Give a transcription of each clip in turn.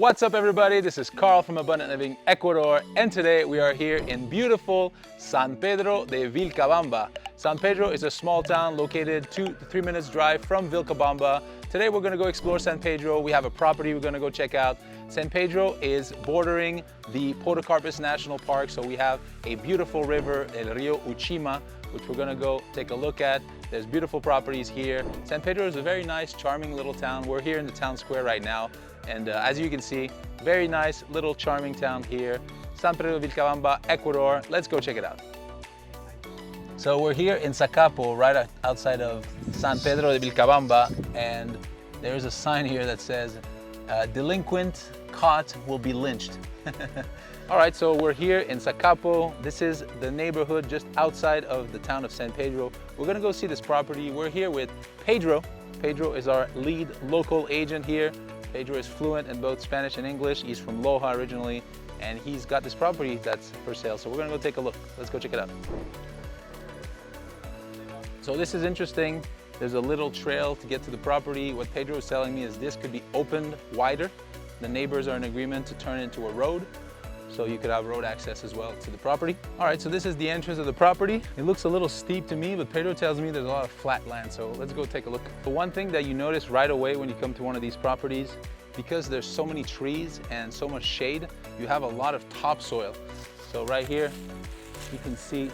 What's up everybody, this is Carl from Abundant Living Ecuador, and today we are here in beautiful San Pedro de Vilcabamba. San Pedro is a small town located 2 to 3 minutes drive from Vilcabamba. Today we're going to go explore San Pedro. We have a property we're going to go check out. San Pedro is bordering the Podocarpus National Park, so we have a beautiful river, El Rio Uchima, which we're going to go take a look at. There's beautiful properties here. San Pedro is a very nice, charming little town. We're here in the town square right now. And as you can see, very nice little charming town here, San Pedro de Vilcabamba, Ecuador. Let's go check it out. So we're here in Zacapo, right outside of San Pedro de Vilcabamba, and there's a sign here that says, delinquent caught will be lynched. All right, so we're here in Zacapo. This is the neighborhood just outside of the town of San Pedro. We're gonna go see this property. We're here with Pedro. Pedro is our lead local agent here. Pedro is fluent in both Spanish and English. He's from Loja originally, and he's got this property that's for sale. So we're gonna go take a look. Let's go check it out. So this is interesting. There's a little trail to get to the property. What Pedro is telling me is this could be opened wider. The neighbors are in agreement to turn it into a road, so you could have road access as well to the property. All right, so this is the entrance of the property. It looks a little steep to me, but Pedro tells me there's a lot of flat land, so let's go take a look. The one thing that you notice right away when you come to one of these properties, because there's so many trees and so much shade, you have a lot of topsoil. So right here, you can see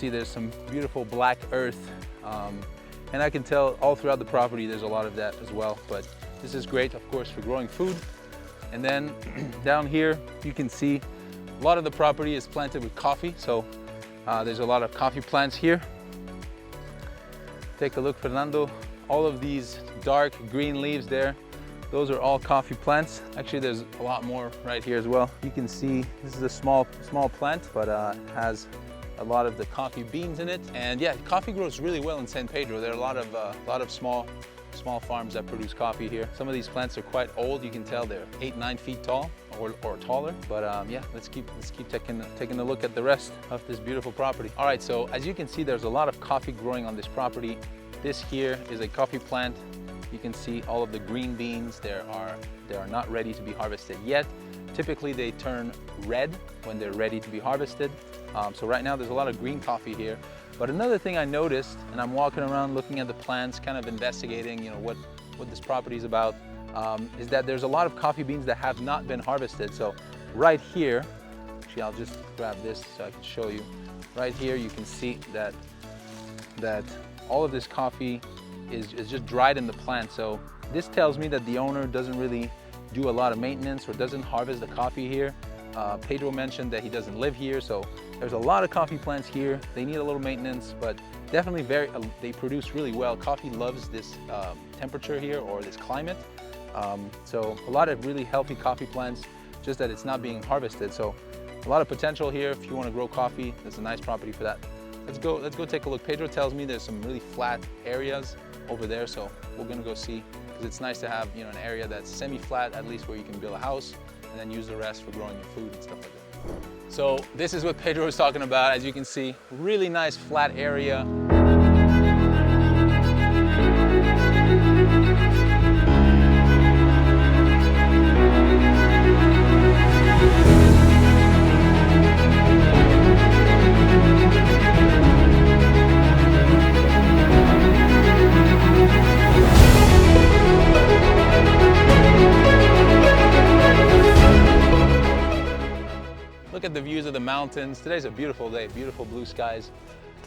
there's some beautiful black earth, and I can tell all throughout the property there's a lot of that as well, but this is great, of course, for growing food. And then down here, you can see a lot of the property is planted with coffee. So there's a lot of coffee plants here. Take a look, Fernando. All of these dark green leaves there, those are all coffee plants. Actually, there's a lot more right here as well. You can see this is a small plant, but has a lot of the coffee beans in it. And yeah, coffee grows really well in San Pedro. There are a lot of small farms that produce coffee here. Some of these plants are quite old. You can tell they're 8-9 feet tall or taller. But yeah, let's keep taking a look at the rest of this beautiful property. All right, so as you can see, there's a lot of coffee growing on this property. This here is a coffee plant. You can see all of the green beans. They are not ready to be harvested yet. Typically, they turn red when they're ready to be harvested. So right now, there's a lot of green coffee here. But another thing I noticed, and I'm walking around looking at the plants, kind of investigating, what this property is about, is that there's a lot of coffee beans that have not been harvested. So right here, actually I'll just grab this so I can show you. Right here you can see that all of this coffee is just dried in the plant. So this tells me that the owner doesn't really do a lot of maintenance or doesn't harvest the coffee here. Pedro mentioned that he doesn't live here, so there's a lot of coffee plants here. They need a little maintenance, but definitely they produce really well. Coffee loves this temperature here or this climate. So a lot of really healthy coffee plants, just that it's not being harvested. So a lot of potential here if you want to grow coffee. There's a nice property for that. Let's go take a look. Pedro tells me there's some really flat areas over there, so we're gonna go see, because it's nice to have an area that's semi-flat, at least where you can build a house, and then use the rest for growing your food and stuff like that. So this is what Pedro was talking about. As you can see, really nice flat area. Look at the views of the mountains. Today's a beautiful day, beautiful blue skies.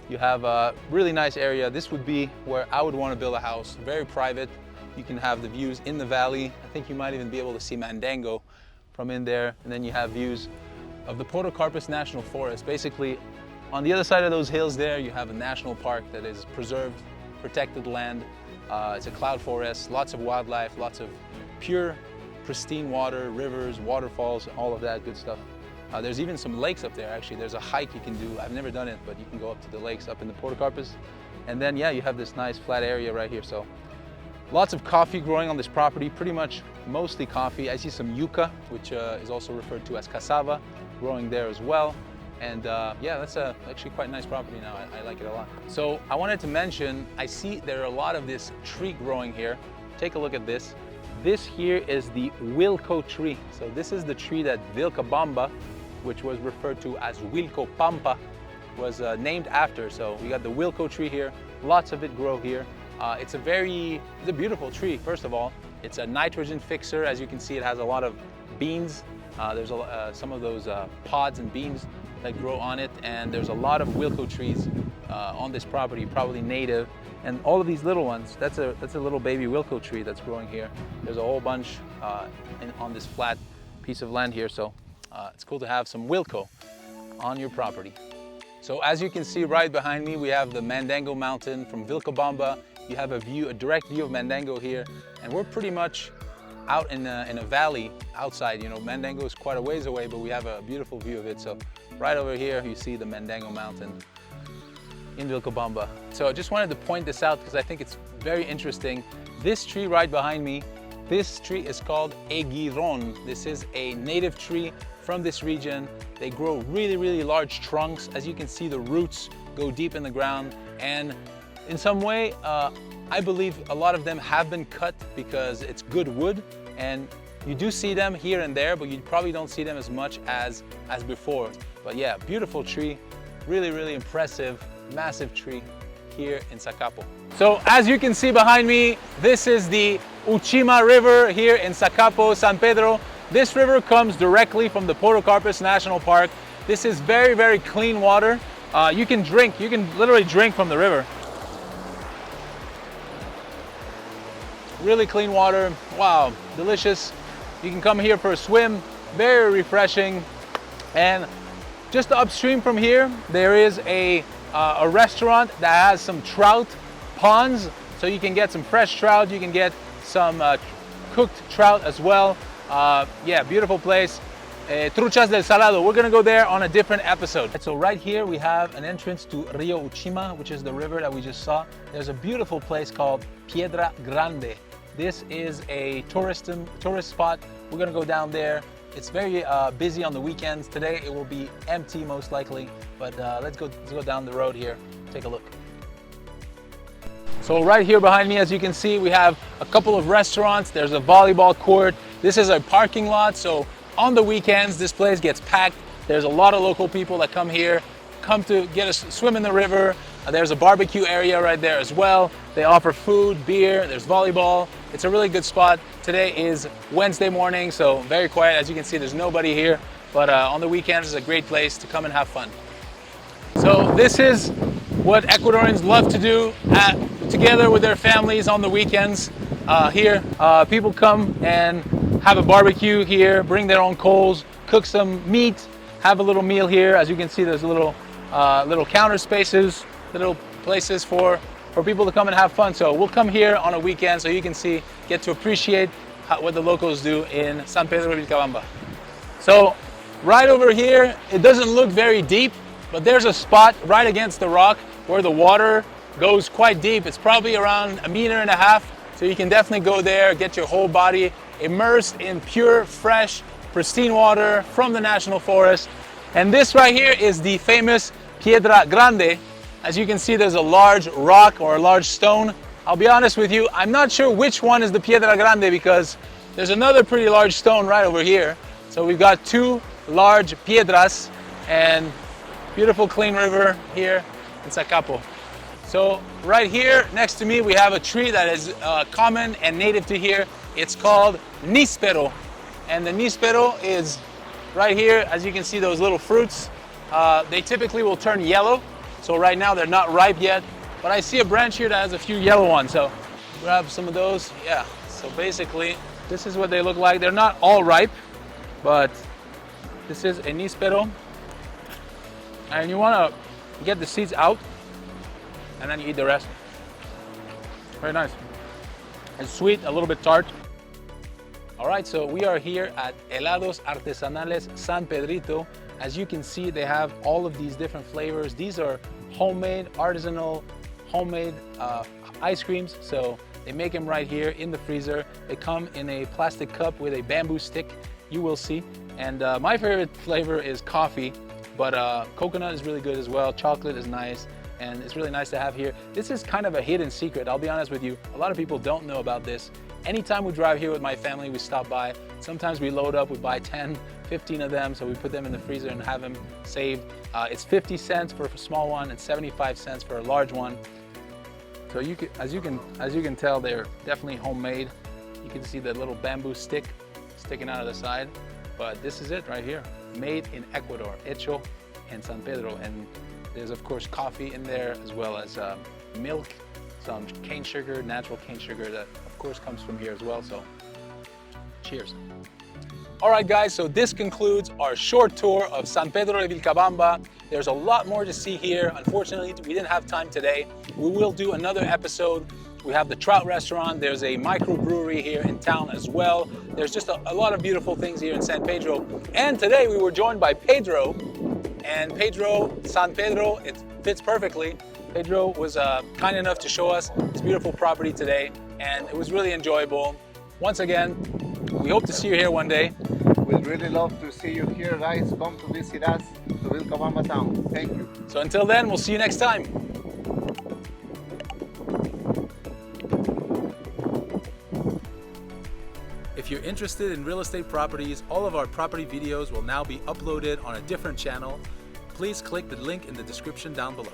You have a really nice area. This would be where I would want to build a house, very private. You can have the views in the valley. I think you might even be able to see Mandango from in there. And then you have views of the Podocarpus National Forest. Basically, on the other side of those hills there, you have a national park that is preserved, protected land. It's a cloud forest, lots of wildlife, lots of pure, pristine water, rivers, waterfalls, all of that good stuff. There's even some lakes up there, actually. There's a hike you can do. I've never done it, but you can go up to the lakes up in the Podocarpus. And then, yeah, you have this nice flat area right here. So lots of coffee growing on this property, pretty much mostly coffee. I see some yucca, which is also referred to as cassava, growing there as well. And yeah, that's actually quite a nice property now. I like it a lot. So I wanted to mention, I see there are a lot of this tree growing here. Take a look at this. This here is the Huilco tree. So this is the tree that Vilcabamba, which was referred to as Huilco Pampa, was named after. So we got the Huilco tree here. Lots of it grow here. It's a beautiful tree, first of all. It's a nitrogen fixer. As you can see, it has a lot of beans. There's some of those pods and beans that grow on it, and there's a lot of Huilco trees on this property, probably native. And all of these little ones, that's a little baby Huilco tree that's growing here. There's a whole bunch on this flat piece of land here, so it's cool to have some Huilco on your property. So as you can see right behind me, we have the Mandango mountain from Vilcabamba. You have a direct view of Mandango here, and we're pretty much out in a valley outside. You know, Mandango is quite a ways away, but we have a beautiful view of it. So right over here, you see the Mandango mountain in Vilcabamba. So I just wanted to point this out because I think it's very interesting. This tree right behind me, this tree is called a Giron. This is a native tree from this region. They grow really, really large trunks. As you can see, the roots go deep in the ground, and in some way, I believe a lot of them have been cut because it's good wood, and you do see them here and there, but you probably don't see them as much as before. But yeah, beautiful tree, really, really impressive, massive tree here in Zacapo. So as you can see behind me, this is the Uchima River here in Zacapo, San Pedro. This river comes directly from the Podocarpus National Park. This is very, very clean water. You can literally drink from the river. Really clean water, wow, delicious. You can come here for a swim, very refreshing. And just upstream from here, there is a restaurant that has some trout ponds, so you can get some fresh trout, you can get some cooked trout as well. Yeah, beautiful place. Truchas del Salado, we're gonna go there on a different episode. So right here we have an entrance to Rio Uchima, which is the river that we just saw. There's a beautiful place called Piedra Grande. This is a tourist spot. We're gonna go down there. It's very busy on the weekends. Today it will be empty most likely, but let's go down the road here, take a look. So right here behind me, as you can see, we have a couple of restaurants. There's a volleyball court. This is a parking lot, so on the weekends this place gets packed. There's a lot of local people that come here, come to get a swim in the river. There's a barbecue area right there as well. They offer food, beer, there's volleyball. It's a really good spot. Today is Wednesday morning, so very quiet. As you can see, there's nobody here, but on the weekends it's a great place to come and have fun. So this is what Ecuadorians love to do together with their families on the weekends. Here, people come and have a barbecue here, bring their own coals, cook some meat, have a little meal here. As you can see, there's little counter spaces, little places for people to come and have fun. So we'll come here on a weekend so you can get to appreciate what the locals do in San Pedro de Vilcabamba. So right over here, it doesn't look very deep, but there's a spot right against the rock where the water goes quite deep. It's probably around 1.5 meters. So you can definitely go there, get your whole body immersed in pure, fresh, pristine water from the National Forest. And this right here is the famous Piedra Grande. As you can see, there's a large rock or a large stone. I'll be honest with you, I'm not sure which one is the Piedra Grande because there's another pretty large stone right over here. So we've got two large piedras and beautiful clean river here in Zacapo. So right here next to me, we have a tree that is common and native to here. It's called níspero. And the níspero is right here. As you can see, those little fruits, they typically will turn yellow. So right now they're not ripe yet, but I see a branch here that has a few yellow ones. So grab some of those. Yeah, so basically this is what they look like. They're not all ripe, but this is a níspero. And you want to get the seeds out and then you eat the rest. Very nice. It's sweet, a little bit tart. All right, so we are here at Helados Artesanales San Pedrito. As you can see, they have all of these different flavors. These are homemade, artisanal, homemade ice creams. So they make them right here in the freezer. They come in a plastic cup with a bamboo stick, you will see. And my favorite flavor is coffee, but coconut is really good as well. Chocolate is nice, and it's really nice to have here. This is kind of a hidden secret, I'll be honest with you. A lot of people don't know about this. Anytime we drive here with my family, we stop by. Sometimes we load up, we buy 10, 15 of them, so we put them in the freezer and have them saved. It's 50 cents for a small one and 75 cents for a large one. So as you can tell, they're definitely homemade. You can see the little bamboo stick sticking out of the side, but this is it right here. Made in Ecuador, hecho en San Pedro. And there's of course coffee in there, as well as milk, some cane sugar, natural cane sugar that of course comes from here as well. So cheers. All right guys, so this concludes our short tour of San Pedro de Vilcabamba. There's a lot more to see here. Unfortunately, we didn't have time today. We will do another episode. We have the trout restaurant. There's a microbrewery here in town as well. There's just a lot of beautiful things here in San Pedro. And today we were joined by Pedro. And Pedro, San Pedro, it fits perfectly. Pedro was kind enough to show us this beautiful property today, and it was really enjoyable. Once again, we hope to see you here one day. We'd really love to see you here, guys. Come to visit us to Vilcabamba town. Thank you. So until then, we'll see you next time. If you're interested in real estate properties, all of our property videos will now be uploaded on a different channel. Please click the link in the description down below.